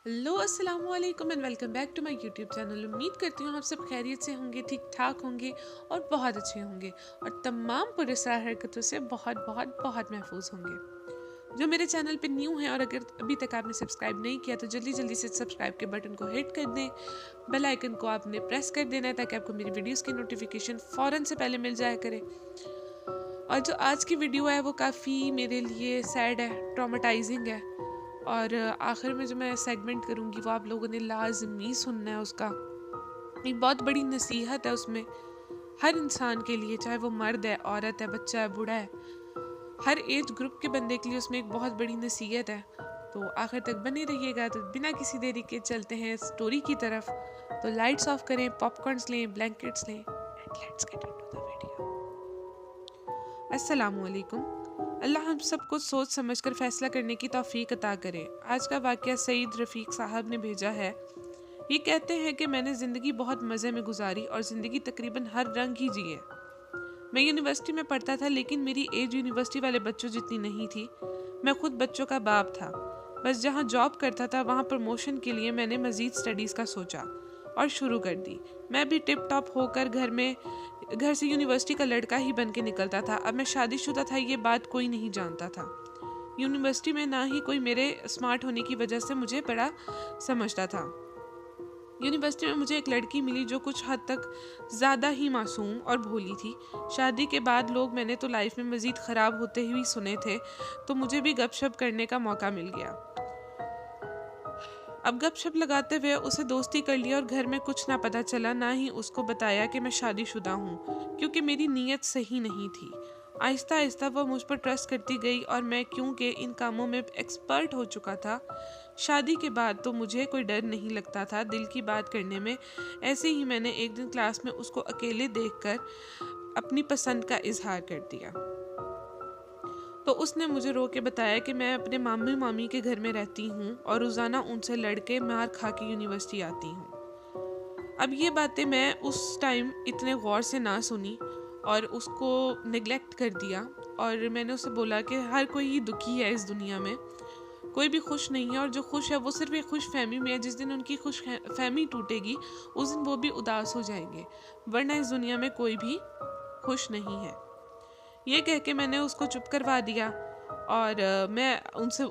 Hello अस्सलाम वालेकुम and welcome back to my YouTube channel. उम्मीद करती हूँ आप सब खैरियत से होंगे, ठीक ठाक होंगे और बहुत अच्छे होंगे और तमाम पुरस्कार हरकतों से बहुत बहुत बहुत महफूज होंगे। जो मेरे चैनल पे न्यू हैं और अगर अभी तक आपने सब्सक्राइब नहीं किया तो जल्दी जल्दी से सब्सक्राइब के बटन को हिट कर दें, बेल आइकन को आपने प्रेस कर देना है ताकि आपको मेरी वीडियोस की नोटिफिकेशन फ़ौरन से पहले मिल जाया करे। और जो आज की वीडियो है वो काफ़ी मेरे लिए सैड है, ट्रॉमेटाइजिंग है और आखिर में जो मैं सेगमेंट करूँगी वो आप लोगों ने लाजमी सुनना है। उसका एक बहुत बड़ी नसीहत है उसमें, हर इंसान के लिए, चाहे वो मर्द है, औरत है, बच्चा है, बूढ़ा है, हर एज ग्रुप के बंदे के लिए उसमें एक बहुत बड़ी नसीहत है। तो आखिर तक बने रहिएगा। तो बिना किसी देरी के चलते हैं स्टोरी की तरफ। तो लाइट्स ऑफ करें, पॉपकॉर्न्स लें, ब्लैंकेट्स लें and let's get into the video. अस्सलाम वालेकुम। अल्लाह हम सबको सोच समझकर फैसला करने की तौफीक अता करे। आज का वाक़या सईद रफ़ीक साहब ने भेजा है। ये कहते हैं कि मैंने ज़िंदगी बहुत मज़े में गुजारी और ज़िंदगी तकरीबन हर रंग ही जिए। मैं यूनिवर्सिटी में पढ़ता था लेकिन मेरी एज यूनिवर्सिटी वाले बच्चों जितनी नहीं थी। मैं खुद बच्चों का बाप था। बस जहाँ जॉब करता था वहाँ प्रमोशन के लिए मैंने मज़ीद स्टडीज़ का सोचा और शुरू कर दी। मैं भी टिप टॉप होकर घर से यूनिवर्सिटी का लड़का ही बन के निकलता था। अब मैं शादीशुदा था, ये बात कोई नहीं जानता था। यूनिवर्सिटी में ना ही कोई मेरे स्मार्ट होने की वजह से मुझे बड़ा समझता था। यूनिवर्सिटी में मुझे एक लड़की मिली जो कुछ हद तक ज़्यादा ही मासूम और भोली थी। शादी के बाद लोग मैंने तो लाइफ में मज़ीद ख़राब होते हुए सुने थे, तो मुझे भी गपशप करने का मौका मिल गया। अब गपशप लगाते हुए उसे दोस्ती कर लिया और घर में कुछ ना पता चला, ना ही उसको बताया कि मैं शादीशुदा हूँ, क्योंकि मेरी नीयत सही नहीं थी। आहिस्ता आहिस्ता वह मुझ पर ट्रस्ट करती गई और मैं क्योंकि इन कामों में एक्सपर्ट हो चुका था, शादी के बाद तो मुझे कोई डर नहीं लगता था दिल की बात करने में। ऐसे ही मैंने एक दिन क्लास में उसको अकेले देखकर अपनी पसंद का इजहार कर दिया। तो उसने मुझे रो के बताया कि मैं अपने मामी मामी के घर में रहती हूँ और रोज़ाना उनसे लड़के मार खा के यूनिवर्सिटी आती हूँ। अब ये बातें मैं उस टाइम इतने गौर से ना सुनी और उसको निगलेक्ट कर दिया। और मैंने उसे बोला कि हर कोई ही दुखी है इस दुनिया में, कोई भी खुश नहीं है, और जो खुश है वो सिर्फ एक खुश फहमी में है। जिस दिन उनकी खुश फहमी टूटेगी उस दिन वो भी उदास हो जाएंगे, वरना इस दुनिया में कोई भी खुश नहीं है। ये कह के मैंने उसको चुप करवा दिया और मैं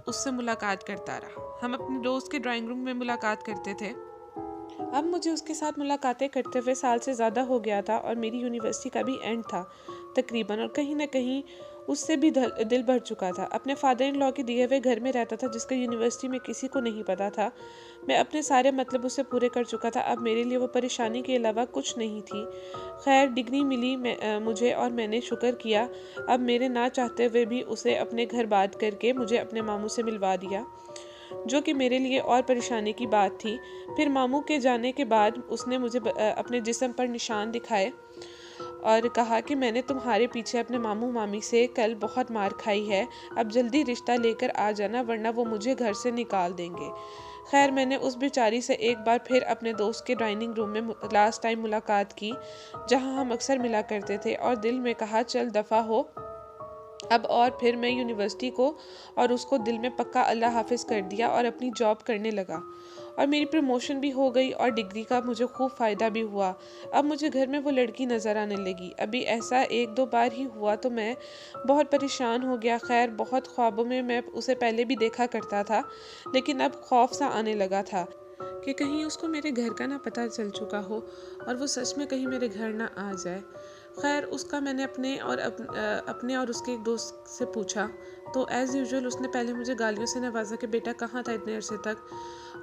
उससे मुलाकात करता रहा। हम अपने दोस्त के ड्राइंग रूम में मुलाकात करते थे। अब मुझे उसके साथ मुलाकातें करते हुए साल से ज़्यादा हो गया था और मेरी यूनिवर्सिटी का भी एंड था तकरीबन, और कहीं ना कहीं उससे भी दिल भर चुका था। अपने फादर इन लॉ के दिए हुए घर में रहता था जिसका यूनिवर्सिटी में किसी को नहीं पता था। मैं अपने सारे मतलब उससे पूरे कर चुका था। अब मेरे लिए वो परेशानी के अलावा कुछ नहीं थी। खैर, डिग्री मिली मुझे और मैंने शुक्र किया। अब मेरे ना चाहते हुए भी उसे अपने घर बात करके मुझे अपने मामू से मिलवा दिया, जो कि मेरे लिए और परेशानी की बात थी। फिर मामू के जाने के बाद उसने मुझे अपने जिस्म पर निशान दिखाए और कहा कि मैंने तुम्हारे पीछे अपने मामू मामी से कल बहुत मार खाई है, अब जल्दी रिश्ता लेकर आ जाना वरना वो मुझे घर से निकाल देंगे। खैर, मैंने उस बेचारी से एक बार फिर अपने दोस्त के डाइनिंग रूम में लास्ट टाइम मुलाकात की, जहां हम अक्सर मिला करते थे, और दिल में कहा चल दफ़ा हो अब। और फिर मैं यूनिवर्सिटी को और उसको दिल में पक्का अल्लाह हाफिज कर दिया और अपनी जॉब करने लगा, और मेरी प्रमोशन भी हो गई और डिग्री का मुझे खूब फ़ायदा भी हुआ। अब मुझे घर में वो लड़की नज़र आने लगी। अभी ऐसा एक दो बार ही हुआ तो मैं बहुत परेशान हो गया। खैर, बहुत ख्वाबों में मैं उसे पहले भी देखा करता था, लेकिन अब खौफ सा आने लगा था कि कहीं उसको मेरे घर का ना पता चल चुका हो और वो सच में कहीं मेरे घर ना आ जाए। खैर, उसका मैंने अपने और उसके एक दोस्त से पूछा, तो एज़ यूजुअल उसने पहले मुझे गालियों से नवाजा कि बेटा कहाँ था इतने अरसे तक।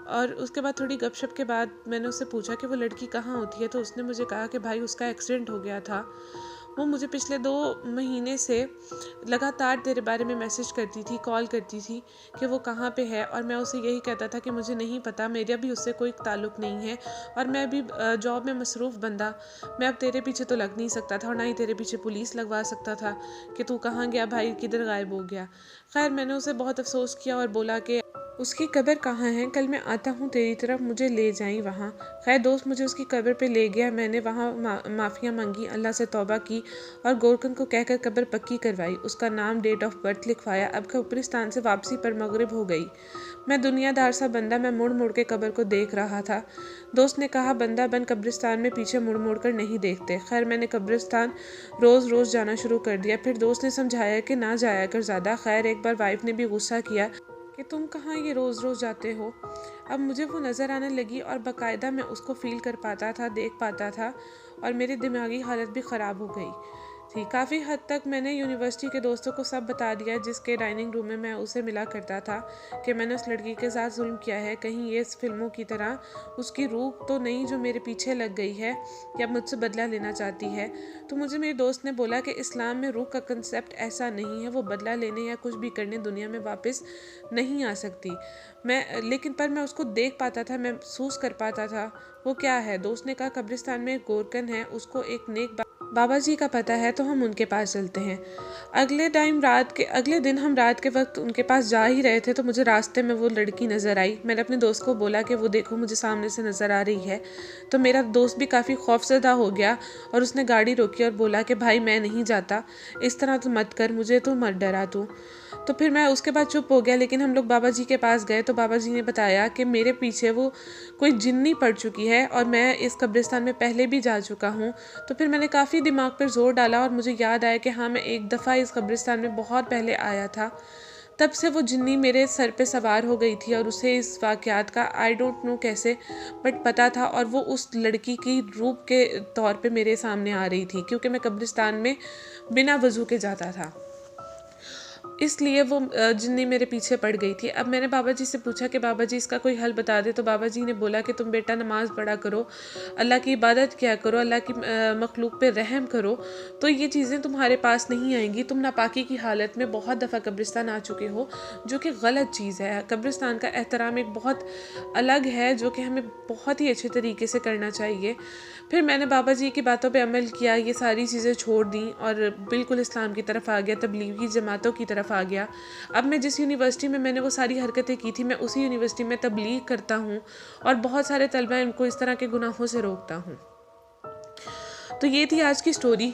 और उसके बाद थोड़ी गपशप के बाद मैंने उससे पूछा कि वो लड़की कहाँ होती है, तो उसने मुझे कहा कि भाई उसका एक्सीडेंट हो गया था। वो मुझे पिछले 2 महीने से लगातार तेरे बारे में मैसेज करती थी, कॉल करती थी कि वो कहाँ पे है, और मैं उसे यही कहता था कि मुझे नहीं पता, मेरा भी उससे कोई ताल्लुक़ नहीं है और मैं भी जॉब में मसरूफ़ बंदा, मैं अब तेरे पीछे तो लग नहीं सकता था और ना ही तेरे पीछे पुलिस लगवा सकता था कि तू कहाँ गया भाई, किधर गायब हो गया। खैर, मैंने उसे बहुत अफसोस किया और बोला कि उसकी कब्र कहाँ है, कल मैं आता हूँ तेरी तरफ, मुझे ले जाई वहाँ। खैर, दोस्त मुझे उसकी कब्र पे ले गया। मैंने वहाँ माफ़िया मांगी, अल्लाह से तौबा की और गोरकन को कहकर कब्र पक्की करवाई। उसका नाम, डेट ऑफ बर्थ लिखवाया। अब कब्रिस्तान से वापसी पर मगरिब हो गई। मैं दुनियादार सा बंदा, मैं मुड़ मुड़ के कब्र को देख रहा था। दोस्त ने कहा, बंदा बन कब्रिस्तान में पीछे मुड़ मुड़ कर नहीं देखते। खैर मैंने कब्रिस्तान रोज़ रोज़ जाना शुरू कर दिया। फिर दोस्त ने समझाया कि ना जाया कर ज़्यादा। खैर एक बार वाइफ ने भी गुस्सा किया कि तुम कहाँ ये रोज़ रोज़ जाते हो। अब मुझे वो नज़र आने लगी और बाकायदा मैं उसको फ़ील कर पाता था, देख पाता था, और मेरी दिमागी हालत भी ख़राब हो गई थी। काफ़ी हद तक मैंने यूनिवर्सिटी के दोस्तों को सब बता दिया, जिसके डाइनिंग रूम में मैं उसे मिला करता था, कि मैंने उस लड़की के साथ जुल्म किया है। कहीं ये इस फिल्मों की तरह उसकी रूह तो नहीं जो मेरे पीछे लग गई है या मुझसे बदला लेना चाहती है। तो मुझे मेरे दोस्त ने बोला कि इस्लाम में रूह का कंसेप्ट ऐसा नहीं है, वो बदला लेने या कुछ भी करने दुनिया में वापस नहीं आ सकती। पर मैं उसको देख पाता था, मैं महसूस कर पाता था वो क्या है। दोस्त ने कहा, कब्रिस्तान में एक गोरकन है, उसको एक नेक बाबा जी का पता है, तो हम उनके पास चलते हैं। अगले दिन हम रात के वक्त उनके पास जा ही रहे थे तो मुझे रास्ते में वो लड़की नज़र आई। मैंने अपने दोस्त को बोला कि वो देखो मुझे सामने से नज़र आ रही है। तो मेरा दोस्त भी काफ़ी खौफजदा हो गया और उसने गाड़ी रोकी और बोला कि भाई मैं नहीं जाता, इस तरह तो मत कर, मुझे तो मत डरा तू। तो फिर मैं उसके बाद चुप हो गया। लेकिन हम लोग बाबा जी के पास गए तो बाबा जी ने बताया कि मेरे पीछे वो कोई जिन्नी पड़ चुकी है और मैं इस कब्रिस्तान में पहले भी जा चुका हूँ। तो फिर मैंने काफ़ी दिमाग पर जोर डाला और मुझे याद आया कि हाँ, मैं एक दफ़ा इस कब्रिस्तान में बहुत पहले आया था। तब से वो जिन्नी मेरे सर पे सवार हो गई थी और उसे इस वाक़यात का आई डोंट नो कैसे बट पता था, और वो उस लड़की की रूप के तौर पे मेरे सामने आ रही थी, क्योंकि मैं कब्रिस्तान में बिना वज़ू के जाता था, इसलिए वो जिन्नी मेरे पीछे पड़ गई थी। अब मैंने बाबा जी से पूछा कि बाबा जी इसका कोई हल बता दे। तो बाबा जी ने बोला कि तुम बेटा नमाज़ पढ़ा करो, अल्लाह की इबादत किया करो, अल्लाह की मखलूक पे रहम करो, तो ये चीज़ें तुम्हारे पास नहीं आएंगी। तुम नापाकी की हालत में बहुत दफ़ा कब्रिस्तान आ चुके हो, जो कि गलत चीज़ है। कब्रिस्तान का एहतराम एक बहुत अलग है, जो कि हमें बहुत ही अच्छे तरीके से करना चाहिए। फिर मैंने बाबा जी की बातों पे अमल किया, ये सारी चीज़ें छोड़ दी और बिल्कुल इस्लाम की तरफ आ गया, तबलीगी जमातों की तरफ आ गया। अब मैं जिस यूनिवर्सिटी में मैंने वो सारी हरकतें की थी, मैं उसी यूनिवर्सिटी में तबलीग करता हूँ और बहुत सारे तलबा इनको इस तरह के गुनाहों से रोकता हूँ। तो ये थी आज की स्टोरी,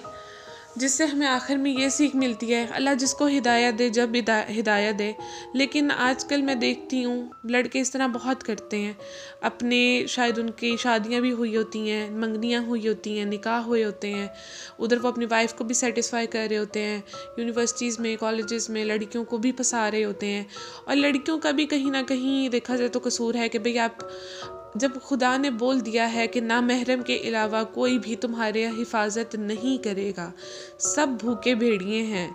जिससे हमें आखिर में ये सीख मिलती है, अल्लाह जिसको हिदायत दे जब हिदायत दे। लेकिन आजकल मैं देखती हूँ लड़के इस तरह बहुत करते हैं, अपने शायद उनकी शादियाँ भी हुई होती हैं, मंगनियाँ हुई होती हैं, निकाह हुए होते हैं, उधर वो अपनी वाइफ को भी सेटिस्फाई कर रहे होते हैं, यूनिवर्सिटीज़ में कॉलेजेस में लड़कियों को भी फंसा रहे होते हैं। और लड़कियों का भी कहीं ना कहीं देखा जाए तो कसूर है कि भाई आप जब खुदा ने बोल दिया है कि ना महरम के अलावा कोई भी तुम्हारे हिफाजत नहीं करेगा, सब भूखे भेड़िए हैं,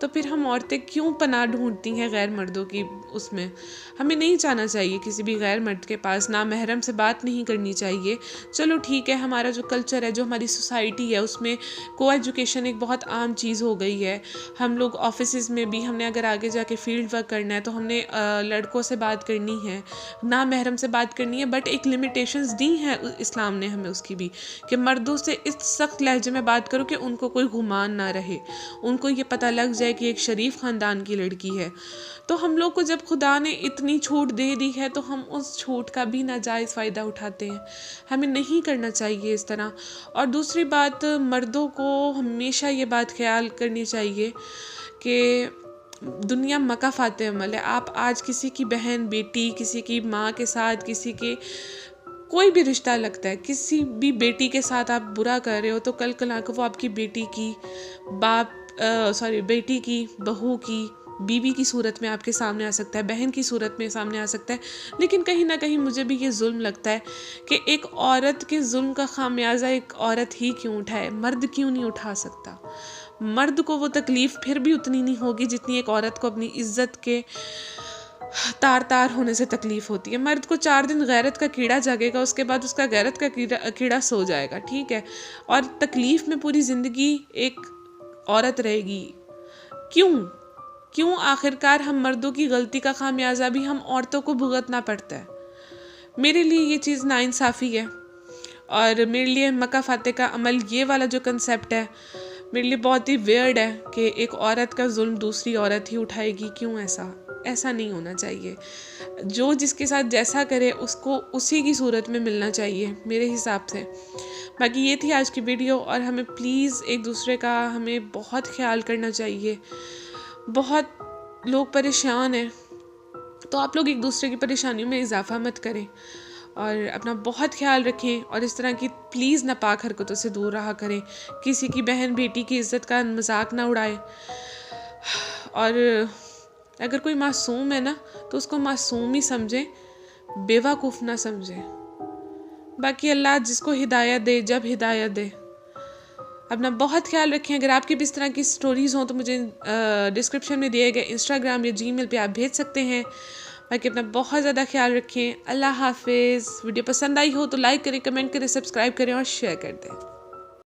तो फिर हम औरतें क्यों पनाह ढूंढती हैं गैर मर्दों की उसमें। हमें नहीं जाना चाहिए किसी भी गैर मर्द के पास, ना महरम से बात नहीं करनी चाहिए। चलो ठीक है, हमारा जो कल्चर है, जो हमारी सोसाइटी है, उसमें को एजुकेशन एक बहुत आम चीज़ हो गई है। हम लोग ऑफिस में भी, हमने अगर आगे जाके फील्ड वर्क करना है तो हमने लड़कों से बात करनी है, ना महरम से बात करनी है, बट एक लिमिटेशंस दी हैं इस्लाम ने हमें उसकी भी, कि मर्दों से इस सख्त लहजे में बात करो कि उनको कोई गुमान ना रहे, उनको ये पता लग जाए कि एक शरीफ ख़ानदान की लड़की है। तो हम लोग को जब खुदा ने इतनी छूट दे दी है तो हम उस छूट का भी नाजायज़ फ़ायदा उठाते हैं। हमें नहीं करना चाहिए इस तरह। और दूसरी बात, मर्दों को हमेशा ये बात ख्याल करनी चाहिए कि दुनिया मकाफाते अमल है। आप आज किसी की बहन, बेटी, किसी की माँ के साथ, किसी के कोई भी रिश्ता लगता है, किसी भी बेटी के साथ आप बुरा कर रहे हो तो कल कल आकर वो आपकी बेटी की बेटी की, बहू की, बीवी की सूरत में आपके सामने आ सकता है, बहन की सूरत में सामने आ सकता है। लेकिन कहीं ना कहीं मुझे भी ये जुल्म लगता है कि एक औरत के जुल्म का खामियाजा एक औरत ही क्यों उठाए, मर्द क्यों नहीं उठा सकता। मर्द को वो तकलीफ़ फिर भी उतनी नहीं होगी जितनी एक औरत को अपनी इज्जत के तार तार होने से तकलीफ होती है। मर्द को 4 दिन गैरत का कीड़ा जागेगा, उसके बाद उसका गैरत का कीड़ा सो जाएगा, ठीक है, और तकलीफ में पूरी ज़िंदगी एक औरत रहेगी। क्यों आखिरकार हम मर्दों की गलती का खामियाजा भी हम औरतों को भुगतना पड़ता है। मेरे लिए ये चीज़ नाइंसाफ़ी है और मेरे लिए मक्का फाते का अमल, ये वाला जो कंसेप्ट है, मेरे लिए बहुत ही वियर्ड है कि एक औरत का जुल्म दूसरी औरत ही उठाएगी। क्यों ऐसा नहीं होना चाहिए। जो जिसके साथ जैसा करे उसको उसी की सूरत में मिलना चाहिए मेरे हिसाब से। बाकी ये थी आज की वीडियो, और हमें प्लीज़ एक दूसरे का हमें बहुत ख्याल करना चाहिए। बहुत लोग परेशान हैं, तो आप लोग एक दूसरे की परेशानियों में इजाफा मत करें और अपना बहुत ख्याल रखें और इस तरह की प्लीज़ नापाक हरकतों से दूर रहा करें। किसी की बहन बेटी की इज़्ज़त का मजाक ना उड़ाए और अगर कोई मासूम है ना तो उसको मासूम ही समझें, बेवकूफ़ ना समझें। बाकी अल्लाह जिसको हिदायत दे, जब हिदायत दे। अपना बहुत ख्याल रखें। अगर आपकी भी इस तरह की स्टोरीज़ हों तो मुझे डिस्क्रिप्शन में दिए गए इंस्टाग्राम या जीमेल पे आप भेज सकते हैं। बाकी अपना बहुत ज़्यादा ख्याल रखें। अल्लाह हाफिज़। वीडियो पसंद आई हो तो लाइक करें, कमेंट करें, सब्सक्राइब करें और शेयर कर दें।